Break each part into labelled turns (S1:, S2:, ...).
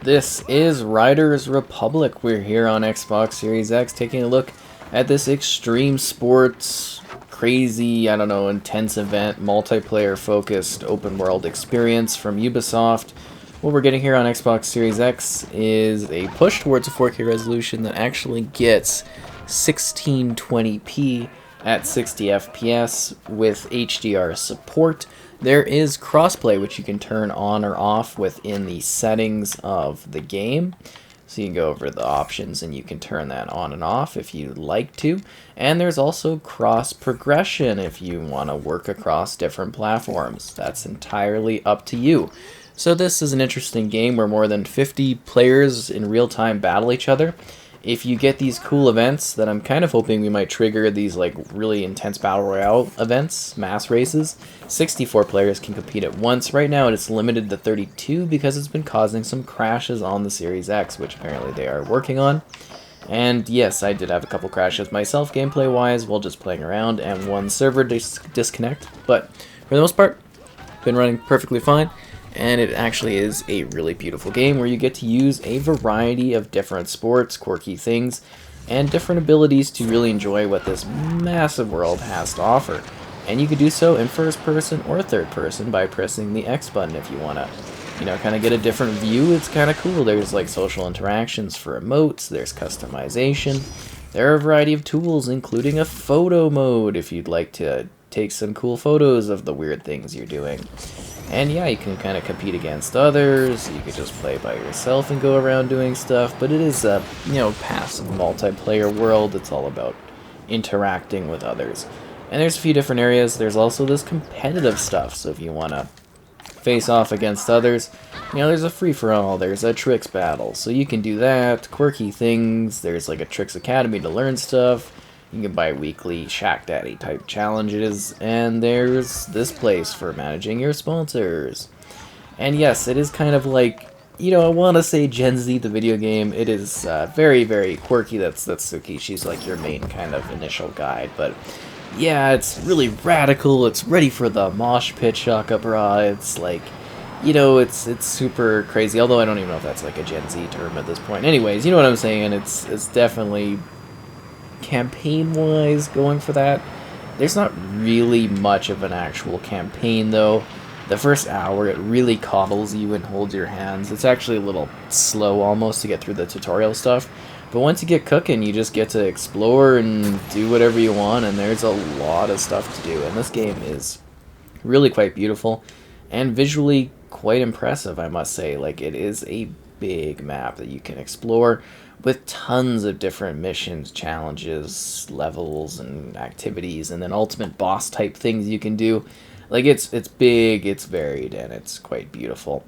S1: This is Riders Republic. We're here on Xbox Series X taking a look at this extreme sports, crazy, I don't know, intense event, multiplayer focused open world experience from Ubisoft. What we're getting here on Xbox Series X is a push towards a 4K resolution that actually gets 1620p at 60 FPS with HDR support. There is crossplay, which you can turn on or off within the settings of the game. So you can go over the options and you can turn that on and off if you'd like to. And there's also cross progression if you want to work across different platforms. That's entirely up to you. So this is an interesting game where more than 50 players in real time battle each other. If you get these cool events that I'm kind of hoping we might trigger, these like really intense battle royale events, mass races, 64 players can compete at once. Right now it's limited to 32 because it's been causing some crashes on the Series X, which apparently they are working on. And yes, I did have a couple crashes myself gameplay wise while just playing around, and one server disconnect, but for the most part been running perfectly fine. And it actually is a really beautiful game where you get to use a variety of different sports, quirky things, and different abilities to really enjoy what this massive world has to offer. And you could do so in first person or third person by pressing the X button if you want to, kind of get a different view. It's kind of cool. There's like social interactions for emotes, there's customization, there are a variety of tools, including a photo mode if you'd like to take some cool photos of the weird things you're doing. And yeah, you can kind of compete against others, you could just play by yourself and go around doing stuff, but it is a, passive multiplayer world. It's all about interacting with others. And there's a few different areas. There's also this competitive stuff, so if you want to face off against others, there's a free-for-all, there's a tricks battle, so you can do that, quirky things, there's like a tricks academy to learn stuff. You can buy weekly Shack Daddy type challenges, and there's this place for managing your sponsors. And yes, it is kind of like, I want to say Gen Z the video game. It is very, very quirky. That's Tsukishi's like your main kind of initial guide, but yeah, it's really radical. It's ready for the mosh pit, shaka bra. It's like, it's super crazy. Although I don't even know if that's like a Gen Z term at this point. Anyways, you know what I'm saying? It's definitely campaign-wise going for that. There's not really much of an actual campaign though. The first hour it really coddles you and holds your hands. It's actually a little slow almost to get through the tutorial stuff, but once you get cooking you just get to explore and do whatever you want, and there's a lot of stuff to do. And this game is really quite beautiful and visually quite impressive, I must say. Like, it is a big map that you can explore with tons of different missions, challenges, levels, and activities, and then ultimate boss type things you can do. Like, it's big, it's varied, and it's quite beautiful.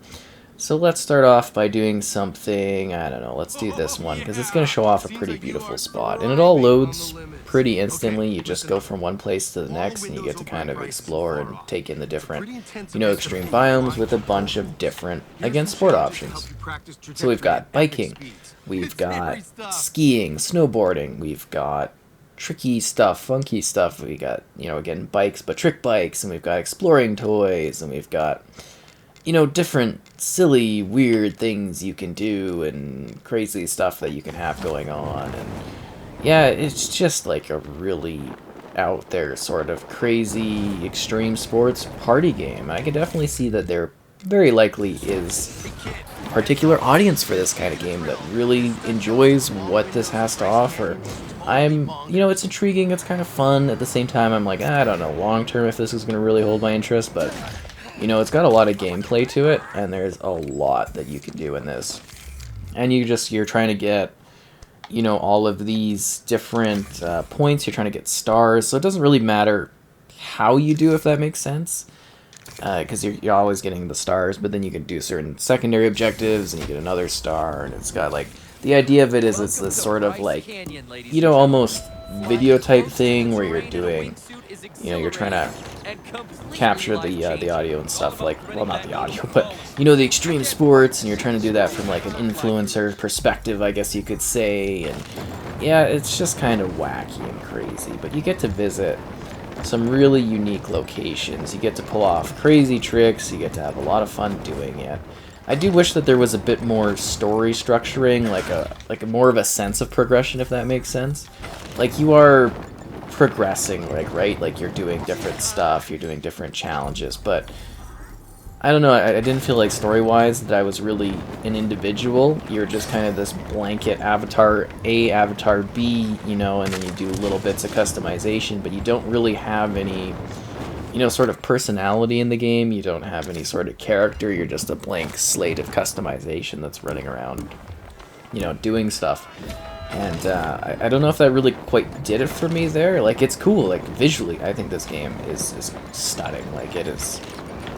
S1: So let's start off by doing something, I don't know, let's do this one, because it's going to show off a pretty beautiful spot. And it all loads pretty instantly. You just go from one place to the next, and you get to kind of explore and take in the different, extreme biomes with a bunch of different, again, sport options. So we've got biking, we've got skiing, snowboarding, we've got tricky stuff, funky stuff, we got, again, bikes, but trick bikes, and we've got exploring toys, and we've got, different silly, weird things you can do and crazy stuff that you can have going on. And yeah, it's just like a really out there sort of crazy extreme sports party game. I can definitely see that there very likely is a particular audience for this kind of game that really enjoys what this has to offer. It's intriguing, it's kind of fun. At the same time, I'm like, I don't know long term if this is going to really hold my interest, but it's got a lot of gameplay to it, and there's a lot that you can do in this. And you're trying to get, all of these different points. You're trying to get stars, so it doesn't really matter how you do, if that makes sense. Because you're always getting the stars, but then you can do certain secondary objectives, and you get another star, and it's got, like, the idea of it is it's this sort of, like, almost video type thing where you're doing, you're trying to capture the audio and stuff, like, well, not the audio, but, the extreme sports, and you're trying to do that from, like, an influencer perspective, I guess you could say. And yeah, it's just kind of wacky and crazy, but you get to visit some really unique locations. You get to pull off crazy tricks, you get to have a lot of fun doing it. I do wish that there was a bit more story structuring, like a more of a sense of progression, if that makes sense. Like, you are progressing, like, right? Like, you're doing different stuff, you're doing different challenges, but I don't know, I didn't feel like story-wise that I was really an individual. You're just kind of this blanket avatar A, avatar B, you know, and then you do little bits of customization, but you don't really have any, you know, sort of personality in the game. You don't have any sort of character. You're just a blank slate of customization that's running around, you know, doing stuff. And I don't know if that really quite did it for me there. Like, it's cool. Like, visually, I think this game is stunning. Like, it is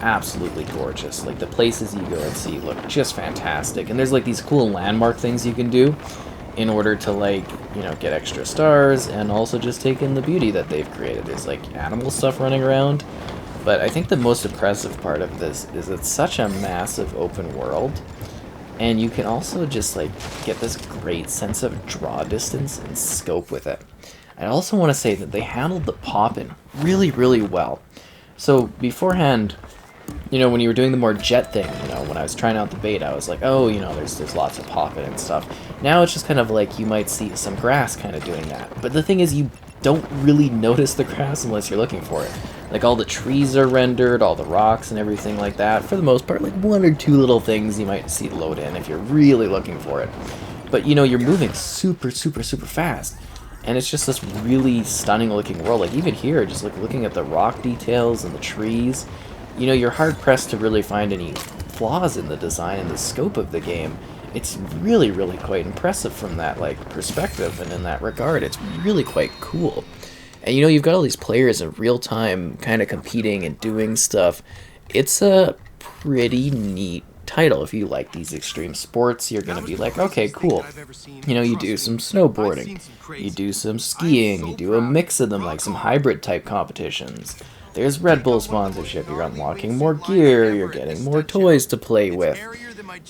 S1: absolutely gorgeous. Like, the places you go and see look just fantastic. And there's, like, these cool landmark things you can do in order to, like, you know, get extra stars and also just take in the beauty that they've created. There's, like, animal stuff running around. But I think the most impressive part of this is it's such a massive open world. And you can also just, like, get this great sense of draw distance and scope with it. I also want to say that they handled the pop-in really, really well. So beforehand, you know, when you were doing the more jet thing, you know, when I was trying out the bait, I was like, oh, you know, there's lots of pop-in and stuff. Now it's just kind of like you might see some grass kind of doing that. But the thing is, you don't really notice the grass unless you're looking for it. Like, all the trees are rendered, all the rocks and everything like that. For the most part, like, one or two little things you might see load in if you're really looking for it. But, you know, you're moving super, super, super fast. And it's just this really stunning looking world. Like, even here, just like looking at the rock details and the trees, you know, you're hard-pressed to really find any flaws in the design and the scope of the game. It's really, really quite impressive from that, like, perspective, and in that regard, it's really quite cool. And, you know, you've got all these players in real time kind of competing and doing stuff. It's a pretty neat title. If you like these extreme sports, you're going to be like, okay, cool. You know, you do some snowboarding, you do some skiing, you do a mix of them, like some hybrid type competitions. There's Red Bull sponsorship, you're unlocking more gear, you're getting more toys to play with,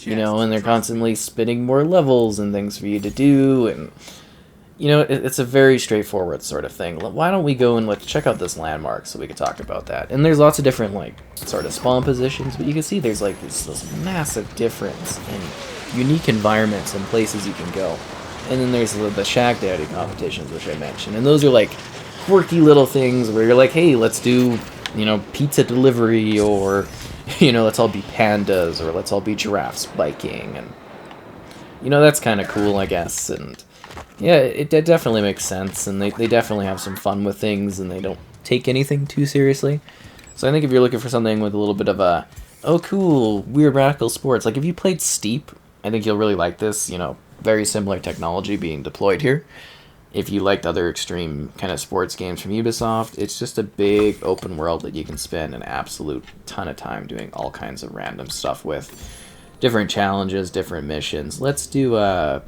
S1: you know, and they're constantly spinning more levels and things for you to do, and, you know, it's a very straightforward sort of thing. Why don't we go and let's check out this landmark so we can talk about that. And there's lots of different, like, sort of spawn positions, but you can see there's, like, this massive difference in unique environments and places you can go. And then there's the Shag Daddy competitions, which I mentioned, and those are, like, quirky little things where you're like, hey, let's do, you know, pizza delivery, or, you know, let's all be pandas, or let's all be giraffes biking, and, you know, that's kind of cool, I guess. And yeah, it definitely makes sense, and they definitely have some fun with things, and they don't take anything too seriously. So I think if you're looking for something with a little bit of a, oh cool, weird radical sports, like if you played Steep, I think you'll really like this. You know, very similar technology being deployed here. If you liked other extreme kind of sports games from Ubisoft, it's just a big open world that you can spend an absolute ton of time doing all kinds of random stuff with. Different challenges, different missions. Let's do a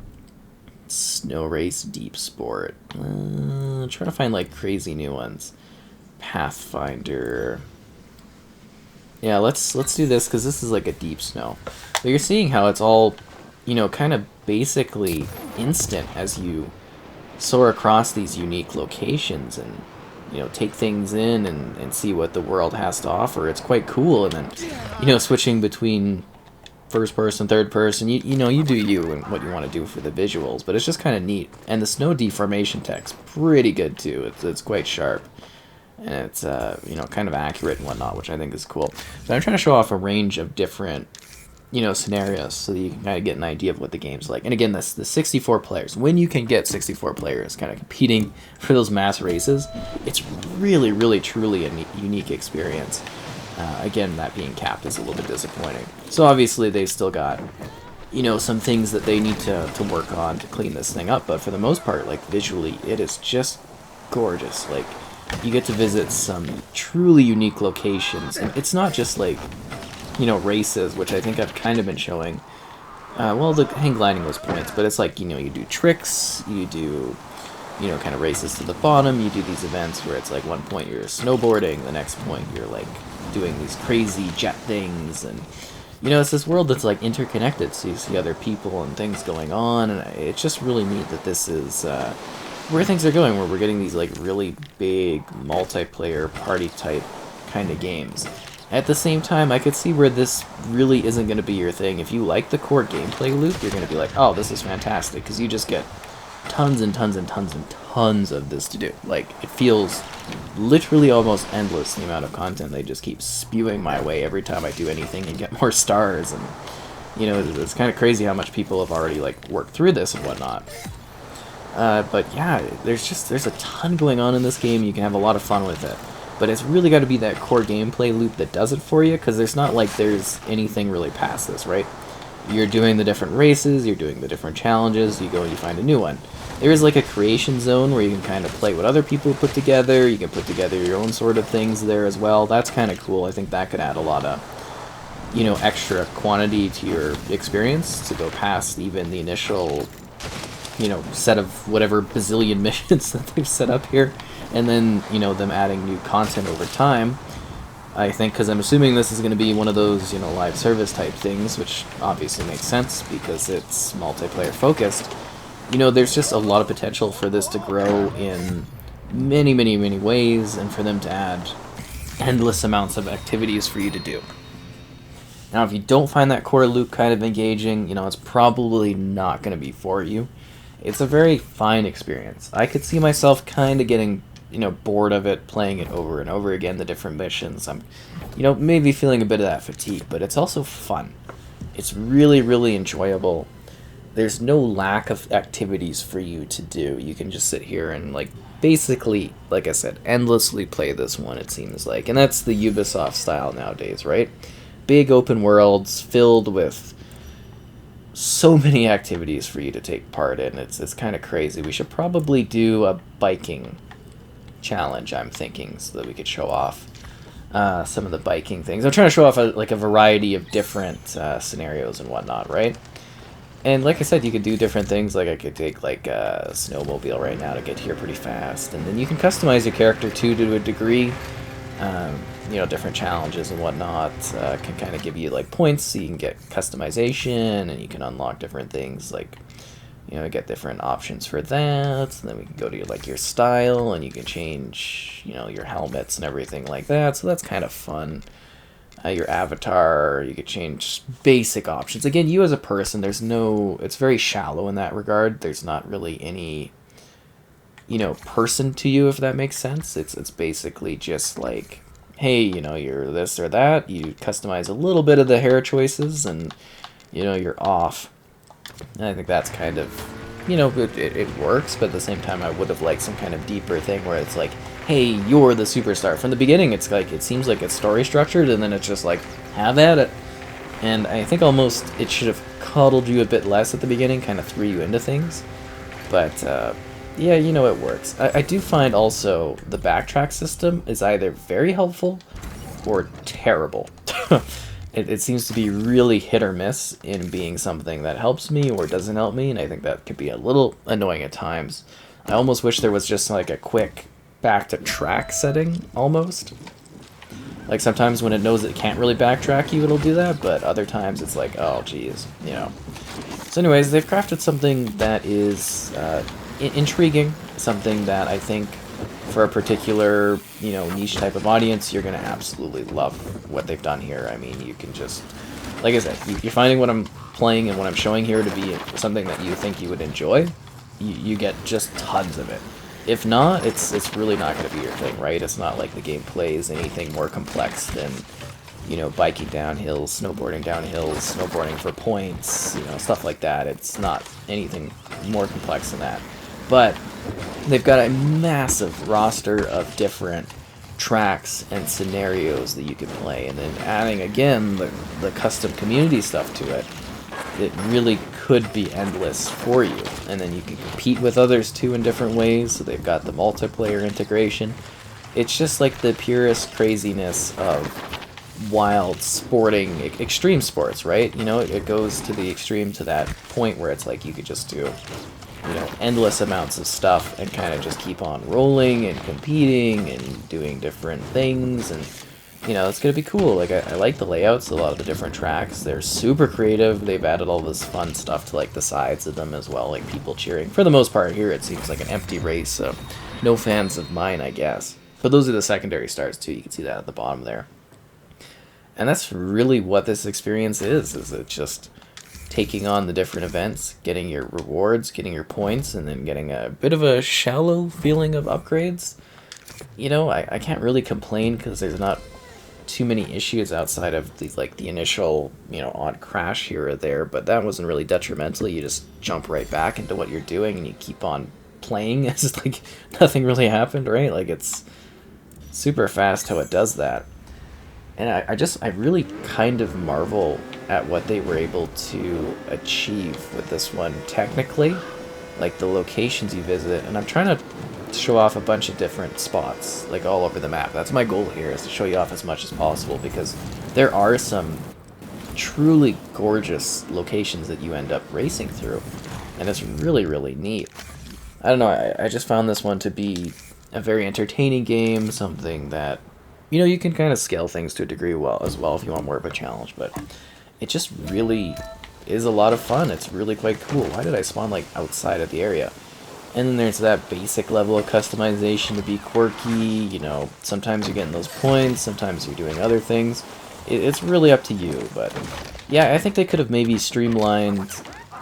S1: Snow Race Deep Sport. Trying to find like crazy new ones. Pathfinder. Yeah, let's do this because this is like a deep snow. But you're seeing how it's all, you know, kind of basically instant as you soar across these unique locations and, you know, take things in and see what the world has to offer. It's quite cool. And then, you know, switching between first person, third person, you know, you do you and what you want to do for the visuals, but it's just kind of neat. And the snow deformation tech's pretty good too. It's quite sharp, and it's you know, kind of accurate and whatnot, which I think is cool. So I'm trying to show off a range of different, you know, scenarios so that you can kind of get an idea of what the game's like. And again, this the 64 players. When you can get 64 players kind of competing for those mass races, it's really, really, truly a unique experience. Again, that being capped is a little bit disappointing. So obviously they've still got, you know, some things that they need to work on to clean this thing up. But for the most part, like, visually, it is just gorgeous. Like, you get to visit some truly unique locations. And it's not just like, you know, races, which I think I've kind of been showing. Well, the hang gliding was points, but it's like, you know, you do tricks, you do, you know, kind of races to the bottom, you do these events where it's like one point you're snowboarding, the next point you're like doing these crazy jet things, and, you know, it's this world that's like interconnected, so you see other people and things going on, and it's just really neat that this is where things are going, where we're getting these like really big multiplayer party type kind of games. At the same time, I could see where this really isn't going to be your thing. If you like the core gameplay loop, you're going to be like, oh, this is fantastic, because you just get tons and tons and tons and tons of this to do. Like, it feels literally almost endless, the amount of content they just keep spewing my way every time I do anything and get more stars. And, you know, it's kind of crazy how much people have already, like, worked through this and whatnot. But yeah, there's a ton going on in this game. You can have a lot of fun with it. But it's really got to be that core gameplay loop that does it for you, because there's not like there's anything really past this, right? You're doing the different races, you're doing the different challenges, you go and you find a new one. There is like a creation zone where you can kind of play what other people put together, you can put together your own sort of things there as well. That's kind of cool. I think that could add a lot of, you know, extra quantity to your experience to go past even the initial, you know, set of whatever bazillion missions that they've set up here. And then, you know, them adding new content over time, I think, because I'm assuming this is going to be one of those, you know, live service type things, which obviously makes sense because it's multiplayer focused. You know, there's just a lot of potential for this to grow in many, many, many ways, and for them to add endless amounts of activities for you to do. Now, if you don't find that core loop kind of engaging, you know, it's probably not going to be for you. It's a very fine experience. I could see myself kind of getting, you know, bored of it, playing it over and over again, the different missions. I'm, you know, maybe feeling a bit of that fatigue, but it's also fun. It's really, really enjoyable. There's no lack of activities for you to do. You can just sit here and, like, basically, like I said, endlessly play this one, it seems like. And that's the Ubisoft style nowadays, right? Big open worlds filled with so many activities for you to take part in. It's kind of crazy. We should probably do a biking challenge, I'm thinking, so that we could show off some of the biking things. I'm trying to show off a variety of different scenarios and whatnot, right? And like I said, you could do different things. Like I could take like a snowmobile right now to get here pretty fast, and then you can customize your character too to a degree. You know, different challenges and whatnot can kind of give you like points, so you can get customization, and you can unlock different things, like, you know, get different options for that. And then we can go to like your style, and you can change, you know, your helmets and everything like that. So that's kind of fun. Your avatar, you could change basic options. Again, you as a person, there's no, it's very shallow in that regard. There's not really any, you know, person to you, if that makes sense. It's basically just like, hey, you know, you're this or that. You customize a little bit of the hair choices, and, you know, you're off. And I think that's kind of, you know, it works, but at the same time, I would have liked some kind of deeper thing where it's like, hey, you're the superstar. From the beginning, it's like, it seems like it's story structured, and then it's just like, have at it. And I think almost it should have coddled you a bit less at the beginning, kind of threw you into things. But, yeah, you know, it works. I do find also the backtrack system is either very helpful or terrible. It seems to be really hit or miss in being something that helps me or doesn't help me, and I think that could be a little annoying at times. I almost wish there was just like a quick back to track setting, almost. Like sometimes when it knows it can't really backtrack you, it'll do that, but other times it's like, oh geez, you know. So anyways, they've crafted something that is intriguing, something that I think for a particular, you know, niche type of audience, you're going to absolutely love what they've done here. I mean, you can just, like I said, you're finding what I'm playing and what I'm showing here to be something that you think you would enjoy. You get just tons of it. If not, it's really not going to be your thing, right? It's not like the game plays anything more complex than, you know, biking down hills, snowboarding down hills, snowboarding for points, you know, stuff like that. It's not anything more complex than that. But they've got a massive roster of different tracks and scenarios that you can play, and then adding again the custom community stuff to it, it really could be endless for you. And then you can compete with others too in different ways, so they've got the multiplayer integration. It's just like the purest craziness of wild sporting, extreme sports, right? You know, it goes to the extreme to that point where it's like you could just do, you know, endless amounts of stuff and kind of just keep on rolling and competing and doing different things. And, you know, it's going to be cool. Like, I like the layouts, a lot of the different tracks. They're super creative. They've added all this fun stuff to, like, the sides of them as well, like people cheering. For the most part here, it seems like an empty race, so no fans of mine, I guess. But those are the secondary stars, too. You can see that at the bottom there. And that's really what this experience is it just taking on the different events, getting your rewards, getting your points, and then getting a bit of a shallow feeling of upgrades. You know, I can't really complain because there's not too many issues outside of the initial, odd crash here or there, but that wasn't really detrimental. You just jump right back into what you're doing and you keep on playing. It's just like nothing really happened, right? Like, it's super fast how it does that. And I really kind of marvel at what they were able to achieve with this one technically, like the locations you visit. And I'm trying to show off a bunch of different spots, like all over the map. That's my goal here, is to show you off as much as possible, because there are some truly gorgeous locations that you end up racing through, and it's really, really neat. I don't know, I just found this one to be a very entertaining game, something that, you can kind of scale things to a degree as well if you want more of a challenge, but it just really is a lot of fun. It's really quite cool. Why did I spawn, like, outside of the area? And then there's that basic level of customization to be quirky, sometimes you're getting those points, sometimes you're doing other things. It's really up to you, but yeah, I think they could have maybe streamlined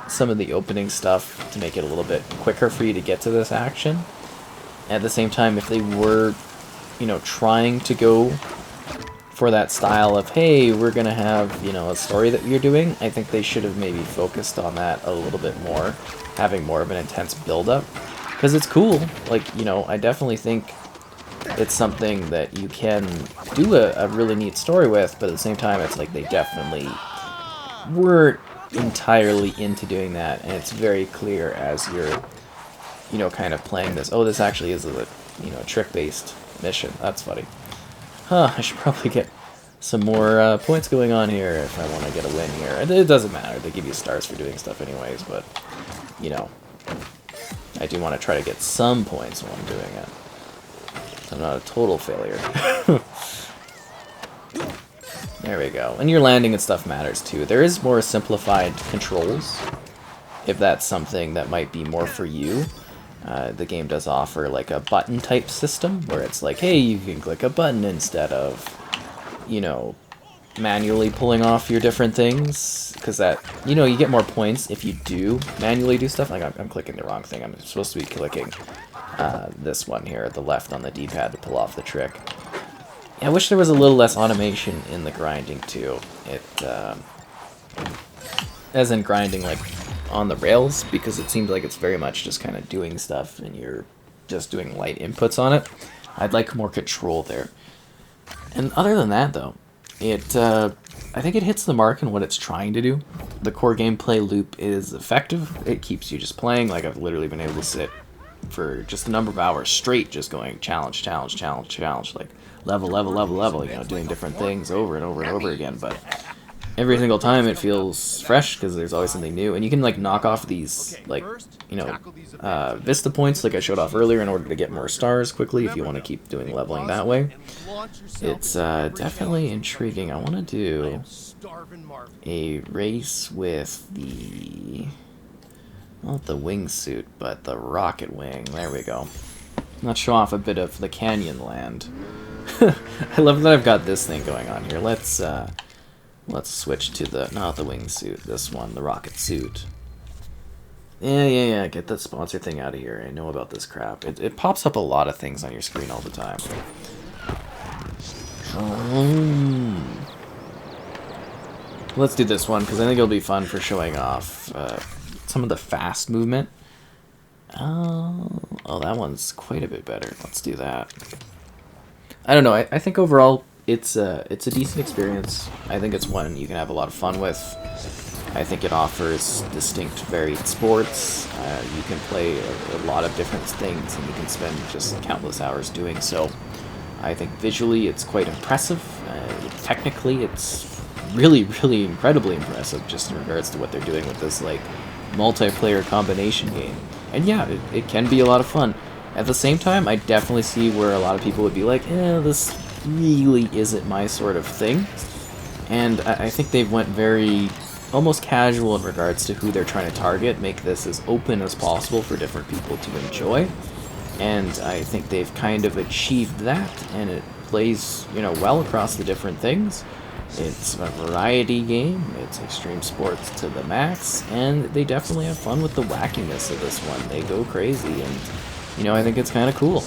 S1: some of the opening stuff to make it a little bit quicker for you to get to this action. At the same time, if they were, trying to go for that style of, hey, we're going to have, a story that you're doing, I think they should have maybe focused on that a little bit more, having more of an intense build-up, because it's cool. Like, I definitely think it's something that you can do a really neat story with, but at the same time, it's like they definitely weren't entirely into doing that, and it's very clear as you're, kind of playing this. Oh, this actually is a, trick-based mission. That's funny. Huh, I should probably get some more points going on here if I want to get a win here. It doesn't matter. They give you stars for doing stuff anyways, but, I do want to try to get some points while I'm doing it. So I'm not a total failure. There we go. And your landing and stuff matters too. There is more simplified controls, if that's something that might be more for you. The game does offer like a button type system where it's like, hey, you can click a button instead of, manually pulling off your different things, because that, you get more points if you do manually do stuff. Like, I'm clicking the wrong thing. I'm supposed to be clicking this one here at the left on the D-pad to pull off the trick. Yeah, I wish there was a little less automation in the grinding too. It, as in grinding like on the rails, because it seems like it's very much just kind of doing stuff and you're just doing light inputs on it. I'd like more control there. And other than that, though, I think it hits the mark in what it's trying to do. The core gameplay loop is effective. It keeps you just playing. Like, I've literally been able to sit for just a number of hours straight just going challenge, challenge, challenge, challenge, like level, level, level, level, doing different things over and over and over again. But every single time it feels fresh because there's always something new. And you can, like, knock off these, like, Vista points like I showed off earlier in order to get more stars quickly if you want to keep doing leveling that way. It's definitely intriguing. I want to do a race with the, not the wingsuit, but the rocket wing. There we go. Let's show off a bit of the canyon land. I love that I've got this thing going on here. Let's switch to the, not the wingsuit, this one, the rocket suit. Yeah, get that sponsor thing out of here. I know about this crap. It pops up a lot of things on your screen all the time. Let's do this one, because I think it'll be fun for showing off some of the fast movement. Oh, that one's quite a bit better. Let's do that. I don't know, I think overall it's a decent experience. I think it's one you can have a lot of fun with. I think it offers distinct, varied sports. You can play a lot of different things, and you can spend just countless hours doing so. I think visually it's quite impressive. Technically it's really, really incredibly impressive, just in regards to what they're doing with this, like, multiplayer combination game. And yeah, it can be a lot of fun. At the same time, I definitely see where a lot of people would be like, this really isn't my sort of thing. And I think they've went very almost casual in regards to who they're trying to target, make this as open as possible for different people to enjoy. And I think they've kind of achieved that, and it plays, well across the different things. It's a variety game, it's extreme sports to the max, and they definitely have fun with the wackiness of this one. They go crazy, and, I think it's kind of cool.